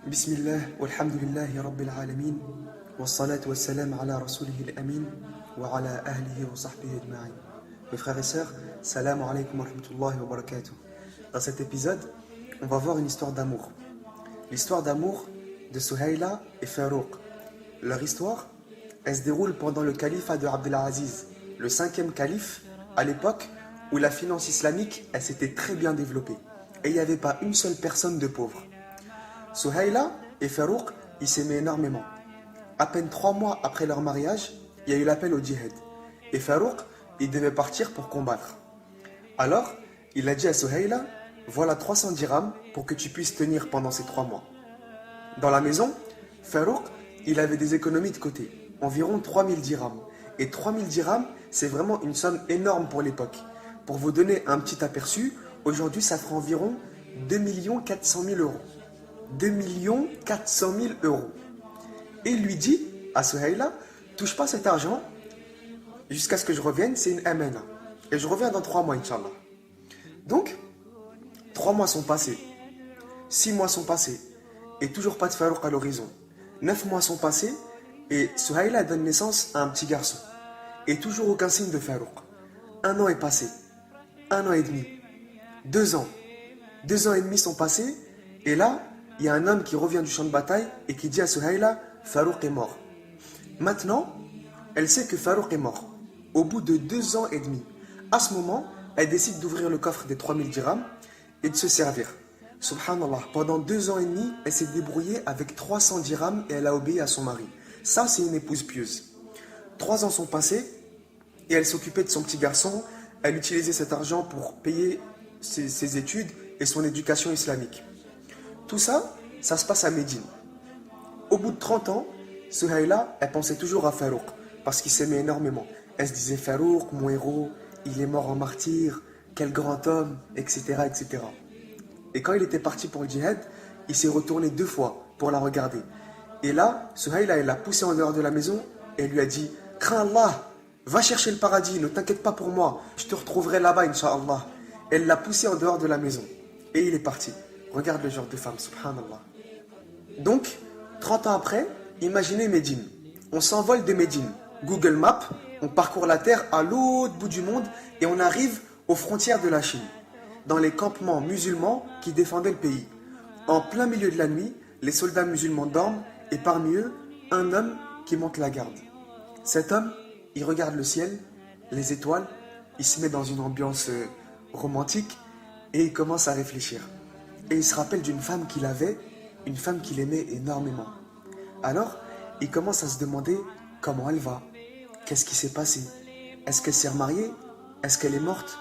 بسم الله والحمد لله رب العالمين والصلاة والسلام على رسوله الأمين وعلى أهله وصحبه أجمعين. Mes frères et sœurs, salam alaykum wa rahmatullahi wa barakatuh. Dans cet épisode, on va voir une histoire d'amour. L'histoire d'amour de Suhayla et Farouk. Leur histoire, elle se déroule pendant le califat de Abdelaziz, le 5e calife, à l'époque où la finance islamique, elle s'était très bien développée. Et il n'y avait pas une seule personne de pauvre. Suhayla et Farouk, ils s'aimaient énormément. À peine 3 mois après leur mariage, il y a eu l'appel au djihad. Et Farouk, il devait partir pour combattre. Alors, il a dit à Suhayla, voilà 300 dirhams pour que tu puisses tenir pendant ces 3 mois. Dans la maison, Farouk, il avait des économies de côté, environ 3000 dirhams. Et 3000 dirhams, c'est vraiment une somme énorme pour l'époque. Pour vous donner un petit aperçu, aujourd'hui, ça fera environ 2 400 000 euros. 2 400 000 euros. Et il lui dit à Suhayla, touche pas cet argent jusqu'à ce que je revienne, c'est une amana. Et je reviens dans 3 mois, Inch'Allah. Donc, 3 mois sont passés, 6 mois sont passés, et toujours pas de Farouk à l'horizon. 9 mois sont passés, et Suhayla donne naissance à un petit garçon. Et toujours aucun signe de Farouk. 1 an est passé, 1 an et demi, 2 ans. 2 ans et demi sont passés, et là, il y a un homme qui revient du champ de bataille et qui dit à Suhayla, Farouk est mort. Maintenant, elle sait que Farouk est mort. Au bout de 2 ans et demi. À ce moment, elle décide d'ouvrir le coffre des 3000 dirhams et de se servir. Subhanallah, pendant 2 ans et demi, elle s'est débrouillée avec 300 dirhams et elle a obéi à son mari. Ça, c'est une épouse pieuse. 3 ans sont passés et elle s'occupait de son petit garçon. Elle utilisait cet argent pour payer ses études et son éducation islamique. Tout ça, ça se passe à Médine. Au bout de 30 ans, Suhayla, elle pensait toujours à Farouk, parce qu'il s'aimait énormément. Elle se disait, Farouk, mon héros, il est mort en martyr, quel grand homme, etc., etc. Et quand il était parti pour le djihad, il s'est retourné 2 fois pour la regarder. Et là, Suhayla, elle l'a poussé en dehors de la maison, et elle lui a dit, crains Allah, va chercher le paradis, ne t'inquiète pas pour moi, je te retrouverai là-bas, Inch'Allah. Elle l'a poussé en dehors de la maison, et il est parti. Regarde le genre de femme, subhanallah. Donc, 30 ans après, imaginez Médine. On s'envole de Médine. Google Maps, on parcourt la terre à l'autre bout du monde et on arrive aux frontières de la Chine, dans les campements musulmans qui défendaient le pays. En plein milieu de la nuit, les soldats musulmans dorment et parmi eux, un homme qui monte la garde. Cet homme, il regarde le ciel, les étoiles, il se met dans une ambiance romantique et il commence à réfléchir. Et il se rappelle d'une femme qu'il avait, une femme qu'il aimait énormément. Alors, il commence à se demander comment elle va, qu'est-ce qui s'est passé, est-ce qu'elle s'est remariée, est-ce qu'elle est morte,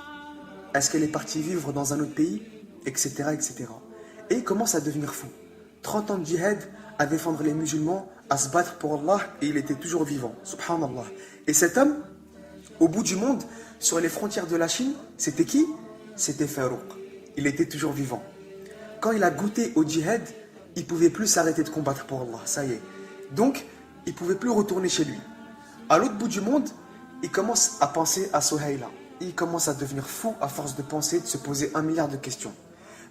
est-ce qu'elle est partie vivre dans un autre pays, etc., etc. Et il commence à devenir fou. 30 ans de djihad, à défendre les musulmans, à se battre pour Allah, et il était toujours vivant, subhanallah. Et cet homme, au bout du monde, sur les frontières de la Chine, c'était qui? C'était Farouk. Il était toujours vivant. Quand il a goûté au djihad, il ne pouvait plus s'arrêter de combattre pour Allah, ça y est. Donc, il ne pouvait plus retourner chez lui. À l'autre bout du monde, il commence à penser à Suhayla. Il commence à devenir fou à force de penser, de se poser 1 milliard de questions.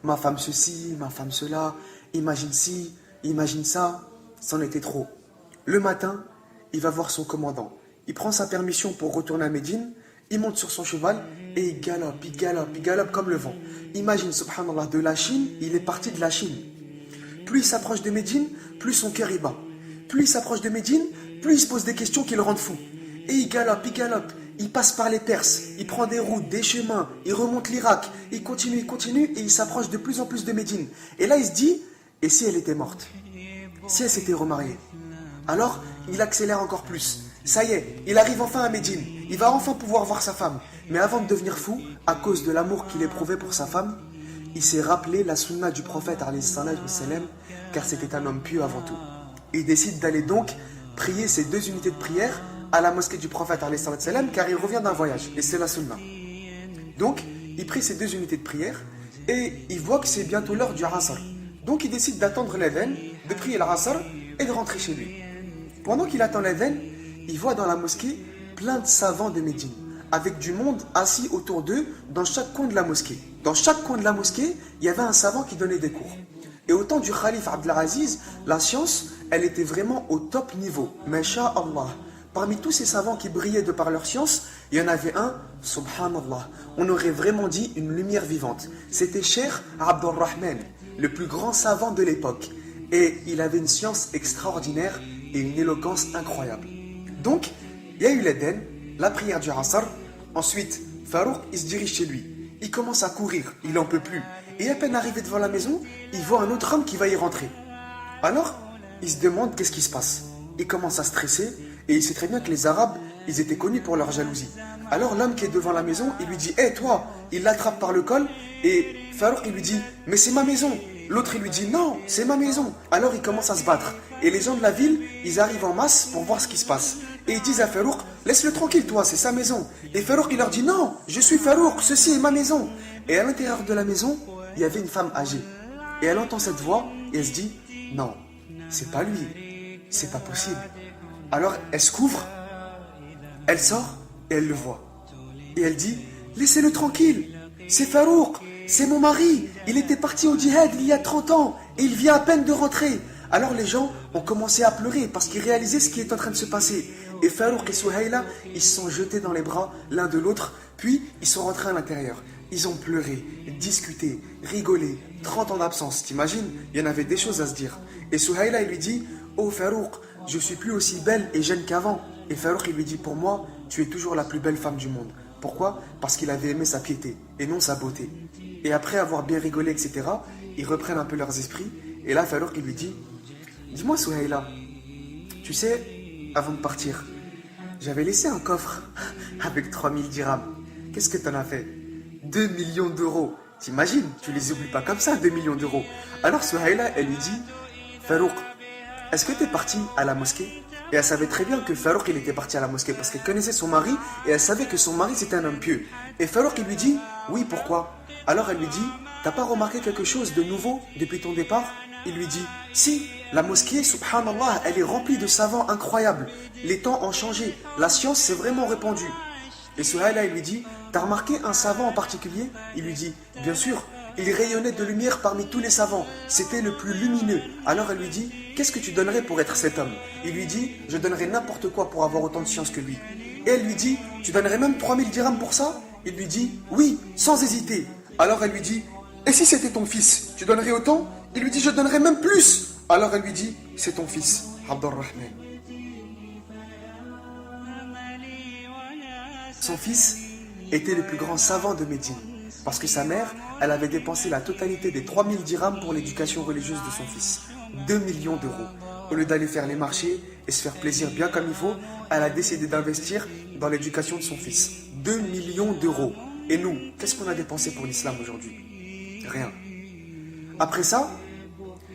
Ma femme ceci, ma femme cela, imagine ci, imagine ça. C'en était trop. Le matin, il va voir son commandant. Il prend sa permission pour retourner à Médine. Il monte sur son cheval et il galope comme le vent. Imagine, subhanallah, de la Chine, il est parti de la Chine. Plus il s'approche de Médine, plus son cœur y bat. Plus il s'approche de Médine, plus il se pose des questions qui le rendent fou. Et il galope, il passe par les Perses, il prend des routes, des chemins, il remonte l'Irak, il continue, et il s'approche de plus en plus de Médine. Et là il se dit, et si elle était morte? Si elle s'était remariée? Alors, il accélère encore plus. Ça y est, il arrive enfin à Médine. Il va enfin pouvoir voir sa femme. Mais avant de devenir fou, à cause de l'amour qu'il éprouvait pour sa femme, il s'est rappelé la sunna du prophète, car c'était un homme pieux avant tout. Il décide d'aller donc prier ces 2 unités de prière à la mosquée du prophète, car il revient d'un voyage. Et c'est la sunna. Donc, il prie ces 2 unités de prière et il voit que c'est bientôt l'heure du Asr. Donc, il décide d'attendre l'adhan, de prier l'Asr et de rentrer chez lui. Pendant qu'il attend l'adhan, il voit dans la mosquée plein de savants de Médine, avec du monde assis autour d'eux dans chaque coin de la mosquée. Dans chaque coin de la mosquée, il y avait un savant qui donnait des cours. Et au temps du Khalif Abdelaziz, la science, elle était vraiment au top niveau. Masha'Allah. Parmi tous ces savants qui brillaient de par leur science, il y en avait un, subhanallah, on aurait vraiment dit une lumière vivante. C'était Cheikh Abdurrahman, le plus grand savant de l'époque. Et il avait une science extraordinaire et une éloquence incroyable. Donc, il y a eu l'Éden, la prière du Asr. Ensuite, Farouk, il se dirige chez lui. Il commence à courir, il n'en peut plus. Et à peine arrivé devant la maison, il voit un autre homme qui va y rentrer. Alors, il se demande qu'est-ce qui se passe. Il commence à stresser et il sait très bien que les Arabes, ils étaient connus pour leur jalousie. Alors l'homme qui est devant la maison, il lui dit « Hé toi !» Il l'attrape par le col et Farouk, il lui dit « Mais c'est ma maison !» L'autre, il lui dit « Non, c'est ma maison !» Alors ils commencent à se battre. Et les gens de la ville, ils arrivent en masse pour voir ce qui se passe. Et ils disent à Farouk « Laisse-le tranquille toi, c'est sa maison !» Et Farouk, il leur dit « Non, je suis Farouk, ceci est ma maison !» Et à l'intérieur de la maison, il y avait une femme âgée. Et elle entend cette voix et elle se dit « Non, c'est pas lui, c'est pas possible. » Alors elle se couvre, elle sort et elle le voit. Et elle dit « Laissez-le tranquille, c'est Farouk, c'est mon mari, il était parti au djihad il y a 30 ans et il vient à peine de rentrer. » Alors les gens ont commencé à pleurer parce qu'ils réalisaient ce qui est en train de se passer. Et Farouk et Souhaïla, ils se sont jetés dans les bras l'un de l'autre, puis ils sont rentrés à l'intérieur. Ils ont pleuré, discuté, rigolé, 30 ans d'absence, t'imagines? Il y en avait des choses à se dire. Et Souhaïla, il lui dit « Oh Farouk, je suis plus aussi belle et jeune qu'avant. » Et Farouk, il lui dit « Pour moi, tu es toujours la plus belle femme du monde. » Pourquoi? Parce qu'il avait aimé sa piété et non sa beauté. Et après avoir bien rigolé, etc., ils reprennent un peu leurs esprits. Et là, Farouk, il lui dit « Dis-moi Souhaïla, tu sais, avant de partir, j'avais laissé un coffre avec 3000 dirhams. Qu'est-ce que t'en as fait? 2 millions d'euros. T'imagines? Tu les oublies pas comme ça, 2 millions d'euros. » Alors Souhaïla, elle lui dit « Farouk, est-ce que t'es parti à la mosquée? » Et elle savait très bien que Farouk, il était parti à la mosquée parce qu'elle connaissait son mari et elle savait que son mari, c'était un homme pieux. Et Farouk, il lui dit « Oui, pourquoi ?» Alors elle lui dit « T'as pas remarqué quelque chose de nouveau depuis ton départ ?» Il lui dit « Si, la mosquée, subhanallah, elle est remplie de savants incroyables. Les temps ont changé, la science s'est vraiment répandue. » Et Souhaïla, il lui dit « T'as remarqué un savant en particulier ?» Il lui dit « Bien sûr, il rayonnait de lumière parmi tous les savants. C'était le plus lumineux. » Alors elle lui dit « Qu'est-ce que tu donnerais pour être cet homme ?» Il lui dit « Je donnerais n'importe quoi pour avoir autant de science que lui. » Et elle lui dit « Tu donnerais même 3000 dirhams pour ça ?» Il lui dit « Oui, sans hésiter. » Alors elle lui dit « Et si c'était ton fils, tu donnerais autant ?» Il lui dit « Je donnerais même plus. » Alors elle lui dit « C'est ton fils, Abdurrahman. » Son fils était le plus grand savant de Médine. Parce que sa mère, elle avait dépensé la totalité des 3000 dirhams pour l'éducation religieuse de son fils. 2 millions d'euros. Au lieu d'aller faire les marchés et se faire plaisir bien comme il faut, elle a décidé d'investir dans l'éducation de son fils. 2 millions d'euros. Et nous, qu'est-ce qu'on a dépensé pour l'islam aujourd'hui? Rien. Après ça,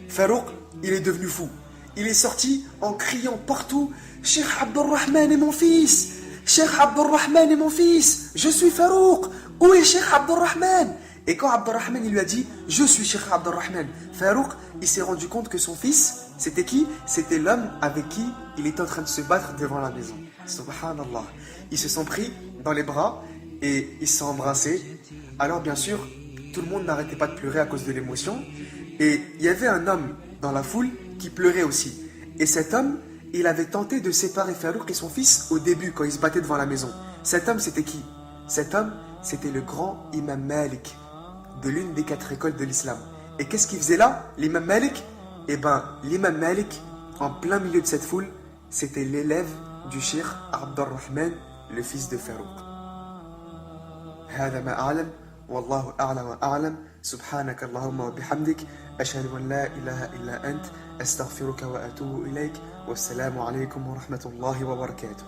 Farouk, il est devenu fou. Il est sorti en criant partout « Cheikh Abdurrahman est mon fils! Cheikh Abdurrahman est mon fils! Je suis Farouk! Où est Cheikh Abdurrahman ?» Et quand Abdurrahman il lui a dit « Je suis Cheikh Abdurrahman », Farouk, il s'est rendu compte que son fils, c'était qui? C'était l'homme avec qui il était en train de se battre devant la maison. Subhanallah. Ils se sont pris dans les bras et ils se sont embrassés. Alors bien sûr, tout le monde n'arrêtait pas de pleurer à cause de l'émotion. Et il y avait un homme dans la foule qui pleurait aussi. Et cet homme, il avait tenté de séparer Farouk et son fils au début quand ils se battaient devant la maison. Cet homme, c'était qui? Cet homme, c'était le grand imam Malik de l'une des 4 écoles de l'islam. Et qu'est-ce qu'il faisait là, l'imam Malik? Eh ben, l'imam Malik, en plein milieu de cette foule, c'était l'élève du cheikh Abdurrahman, le fils de Farouk. هذا ما أعلم والله أعلم وأعلم سبحانك اللهم وبحمدك أشهد أن لا إله إلا أنت أستغفرك وأتوب إليك والسلام عليكم ورحمة الله وبركاته.